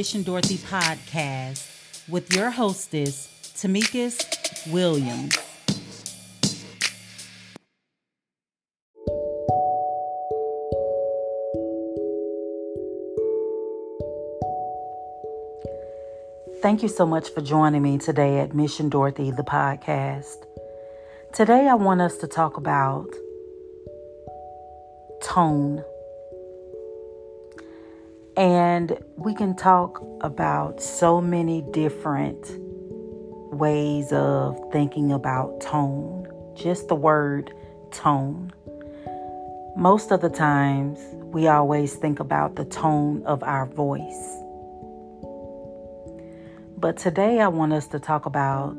Mission Dorothy podcast with your hostess, Tamika's Williams. Thank you so much for joining me today at Mission Dorothy, the podcast. Today, I want us to talk about tone. And we can talk about so many different ways of thinking about tone. Just the word tone. Most of the times, we always think about the tone of our voice. But today I want us to talk about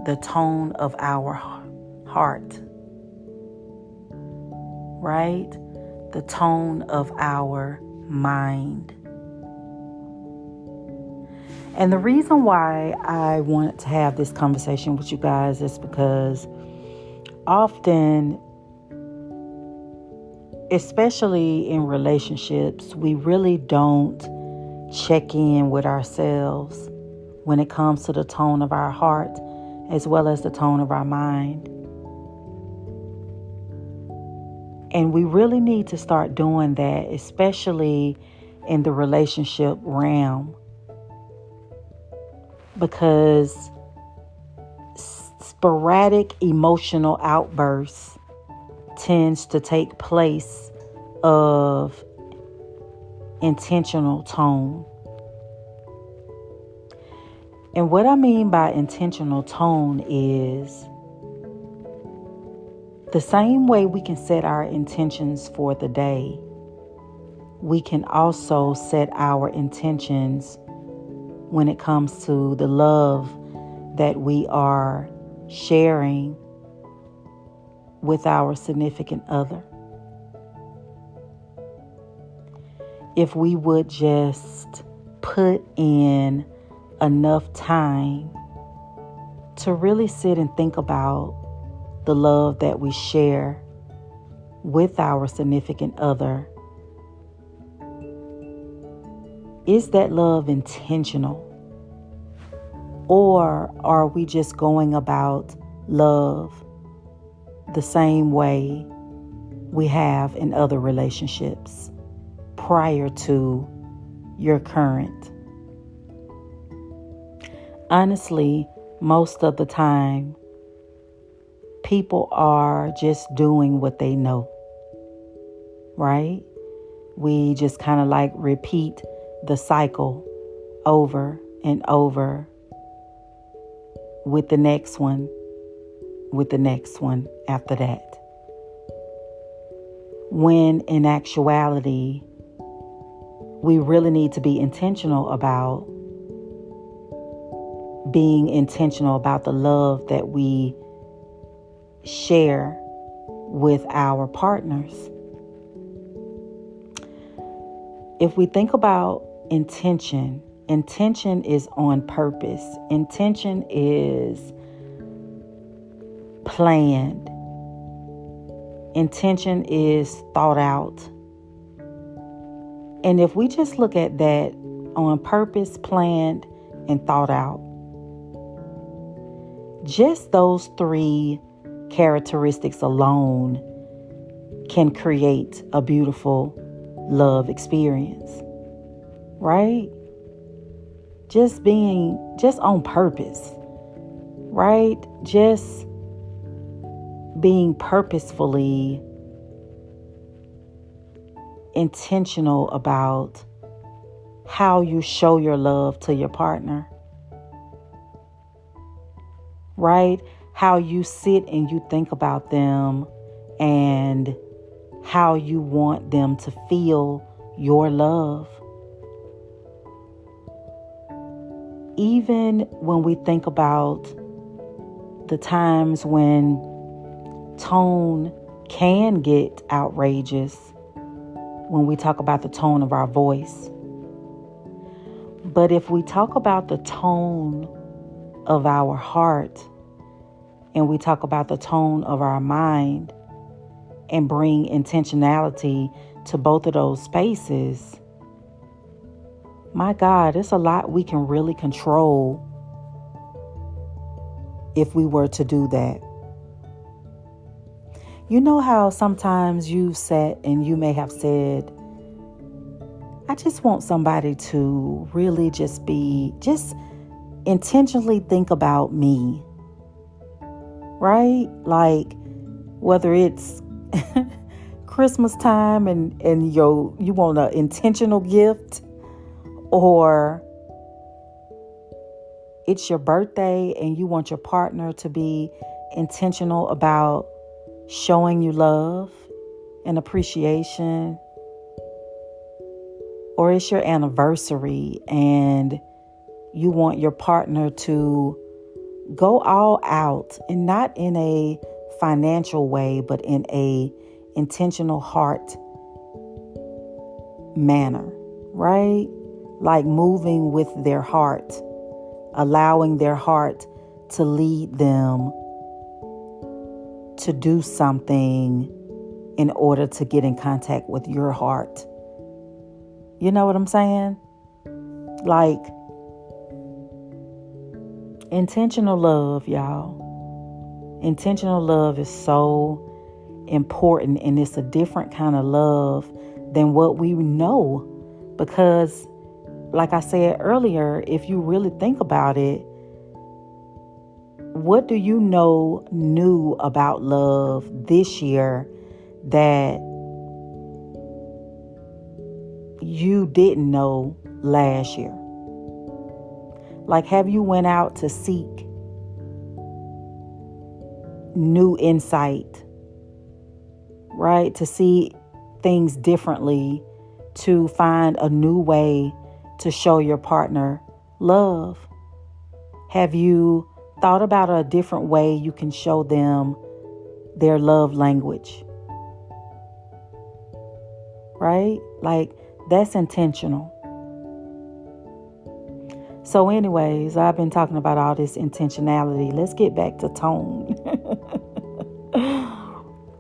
the tone of our heart, right? The tone of our mind. And the reason why I wanted to have this conversation with you guys is because often, especially in relationships, we really don't check in with ourselves when it comes to the tone of our heart as well as the tone of our mind. And we really need to start doing that, especially in the relationship realm, because sporadic emotional outbursts tends to take place of intentional tone. And what I mean by intentional tone is the same way we can set our intentions for the day, we can also set our intentions when it comes to the love that we are sharing with our significant other. If we would just put in enough time to really sit and think about the love that we share with our significant other. Is that love intentional? Or are we just going about love the same way we have in other relationships prior to your current? Honestly, most of the time, people are just doing what they know, right? We just kind of like repeat the cycle over and over with the next one after that. When in actuality, we really need to be intentional about being intentional about the love that we share with our partners. If we think about intention is on purpose. Intention is planned. Intention is thought out. And if we just look at that on purpose, planned, and thought out, just those three characteristics alone can create a beautiful love experience, right? Just on purpose, right? Just being purposefully intentional about how you show your love to your partner, right? How you sit and you think about them and how you want them to feel your love. Even when we think about the times when tone can get outrageous, when we talk about the tone of our voice. But if we talk about the tone of our heart and we talk about the tone of our mind and bring intentionality to both of those spaces, My God, it's a lot we can really control if we were to do that. You know how sometimes you've sat and you may have said, I just want somebody to really just intentionally think about me, right? Like whether it's Christmas time and you want an intentional gift, or it's your birthday and you want your partner to be intentional about showing you love and appreciation, or it's your anniversary and you want your partner to go all out, and not in a financial way, but in a intentional heart manner, right? Like moving with their heart, allowing their heart to lead them to do something in order to get in contact with your heart. You know what I'm saying? Like intentional love, y'all. Intentional love is so important, and it's a different kind of love than what we know. Because, like I said earlier, if you really think about it, what do you know new about love this year that you didn't know last year? Like, have you went out to seek new insight, right? To see things differently, to find a new way to show your partner love? Have you thought about a different way you can show them their love language? Right? Like, that's intentional. So anyways, I've been talking about all this intentionality. Let's get back to tone.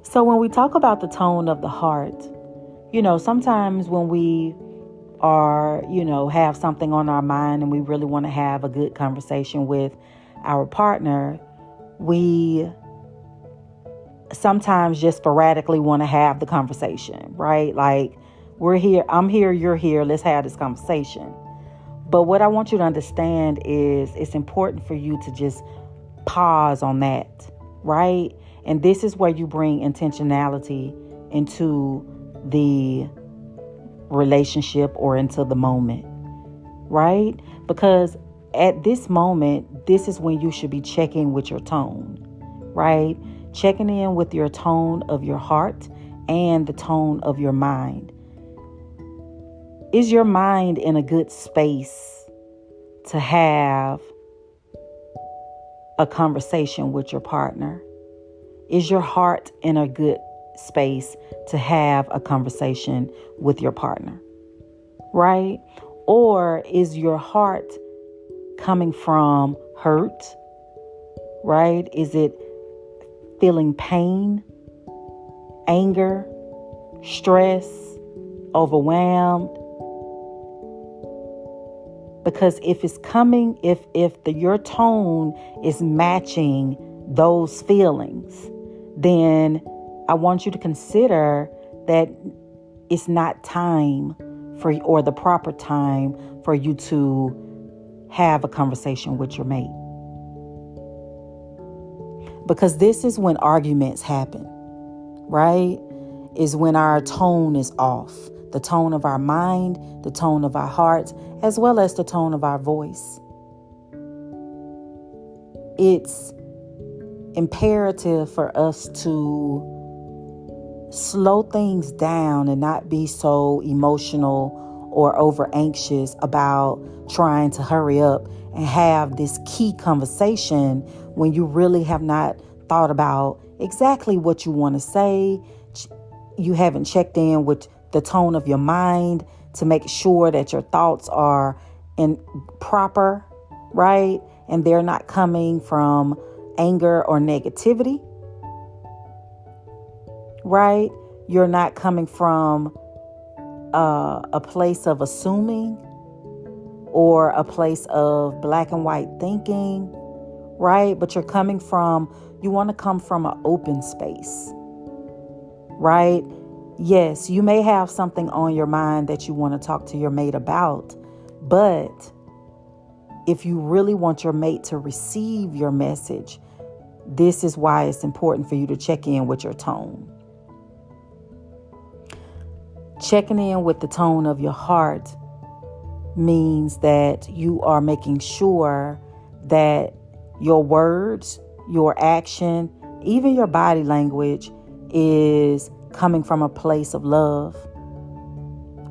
So when we talk about the tone of the heart, sometimes when we are, have something on our mind and we really want to have a good conversation with our partner, we sometimes just sporadically want to have the conversation, right? Like, we're here, I'm here, you're here, let's have this conversation. But what I want you to understand is it's important for you to just pause on that, right? And this is where you bring intentionality into the relationship or into the moment, right? Because at this moment, this is when you should be checking with your tone, right? Checking in with your tone of your heart and the tone of your mind. Is your mind in a good space to have a conversation with your partner? Is your heart in a good space to have a conversation with your partner? Right? Or is your heart coming from hurt? Right? Is it feeling pain, anger, stress, overwhelmed? Because if it's coming, if your tone is matching those feelings, then I want you to consider that it's not time or the proper time for you to have a conversation with your mate. Because this is when arguments happen, right? Is when our tone is off. The tone of our mind, the tone of our hearts, as well as the tone of our voice. It's imperative for us to slow things down and not be so emotional or over anxious about trying to hurry up and have this key conversation when you really have not thought about exactly what you want to say. You haven't checked in with the tone of your mind to make sure that your thoughts are in proper, right? And they're not coming from anger or negativity, right? You're not coming from a place of assuming, or a place of black and white thinking, right? But you want to come from an open space, right? Yes, you may have something on your mind that you want to talk to your mate about, but if you really want your mate to receive your message, this is why it's important for you to check in with your tone. Checking in with the tone of your heart means that you are making sure that your words, your action, even your body language is coming from a place of love,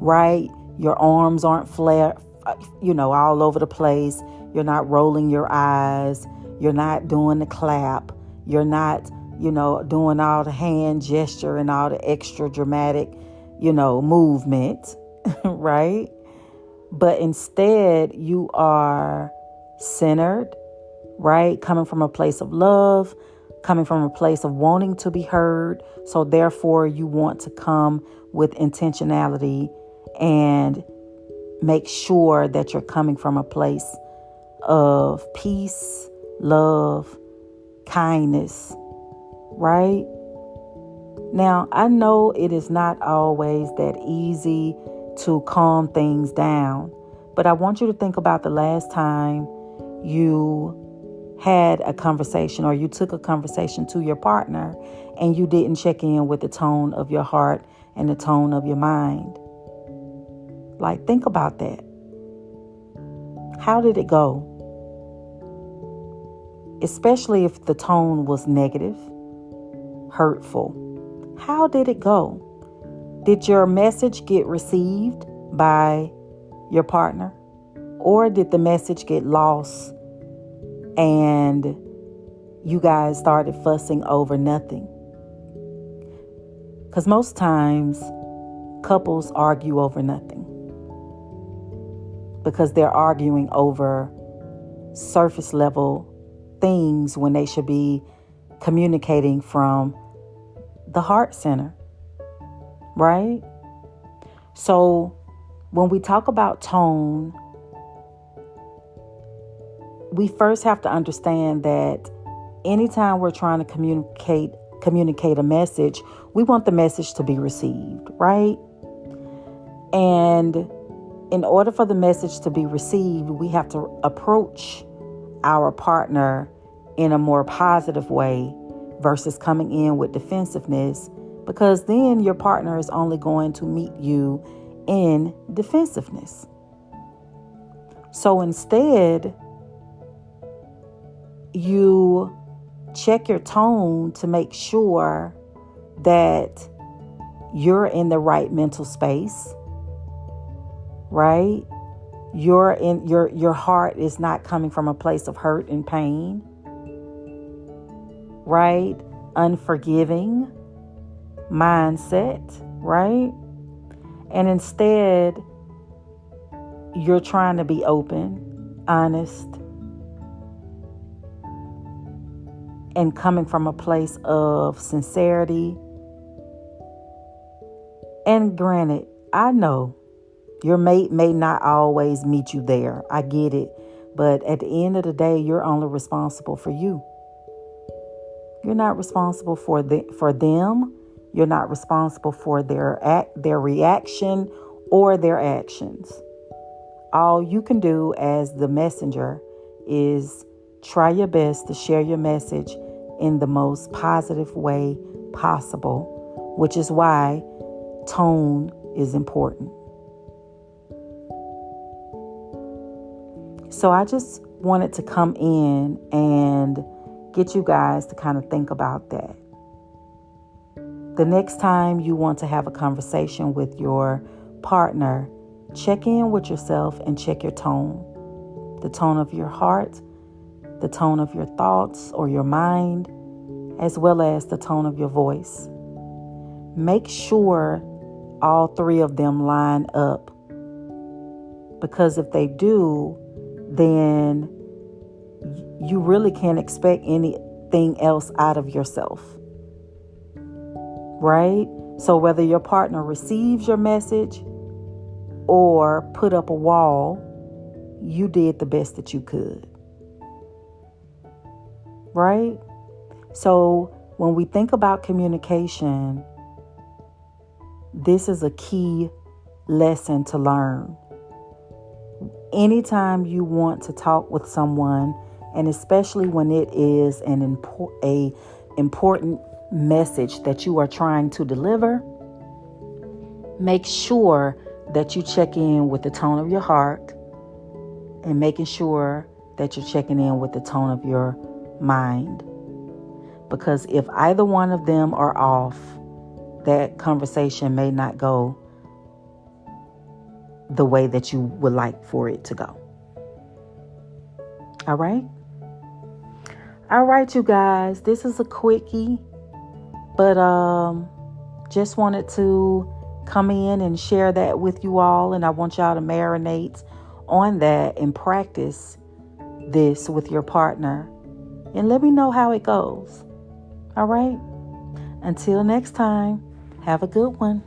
right? Your arms aren't flat, all over the place. You're not rolling your eyes. You're not doing the clap. You're not, doing all the hand gesture and all the extra dramatic, movement, right? But instead, you are centered, right? Coming from a place of love, coming from a place of wanting to be heard. So therefore, you want to come with intentionality and make sure that you're coming from a place of peace, love, kindness, right? Now, I know it is not always that easy to calm things down, but I want you to think about the last time you had a conversation or you took a conversation to your partner and you didn't check in with the tone of your heart and the tone of your mind. Like, think about that. How did it go? Especially if the tone was negative, hurtful. How did it go? Did your message get received by your partner? Or did the message get lost and you guys started fussing over nothing? Because most times couples argue over nothing because they're arguing over surface level things when they should be communicating from the heart center, right? So when we talk about tone, we first have to understand that anytime we're trying to communicate a message, we want the message to be received, right? And in order for the message to be received, we have to approach our partner in a more positive way versus coming in with defensiveness, because then your partner is only going to meet you in defensiveness. So instead, you check your tone to make sure that you're in the right mental space, right? Your heart is not coming from a place of hurt and pain, right? Unforgiving mindset, right? And instead, you're trying to be open, honest, and coming from a place of sincerity. And granted, I know your mate may not always meet you there. I get it. But at the end of the day, you're only responsible for you. You're not responsible for them. You're not responsible for their reaction or their actions. All you can do as the messenger is try your best to share your message in the most positive way possible, which is why tone is important. So I just wanted to come in and get you guys to kind of think about that. The next time you want to have a conversation with your partner, check in with yourself and check your tone. The tone of your heart, the tone of your thoughts or your mind, as well as the tone of your voice. Make sure all three of them line up, because if they do, then you really can't expect anything else out of yourself, right? So whether your partner receives your message or put up a wall, you did the best that you could. Right? So when we think about communication, this is a key lesson to learn. Anytime you want to talk with someone, and especially when it is an important message that you are trying to deliver, make sure that you check in with the tone of your heart and making sure that you're checking in with the tone of your mind. Because if either one of them are off, that conversation may not go the way that you would like for it to go. All right? All right, you guys. This is a quickie, but just wanted to come in and share that with you all. And I want y'all to marinate on that and practice this with your partner. And let me know how it goes. All right? Until next time, have a good one.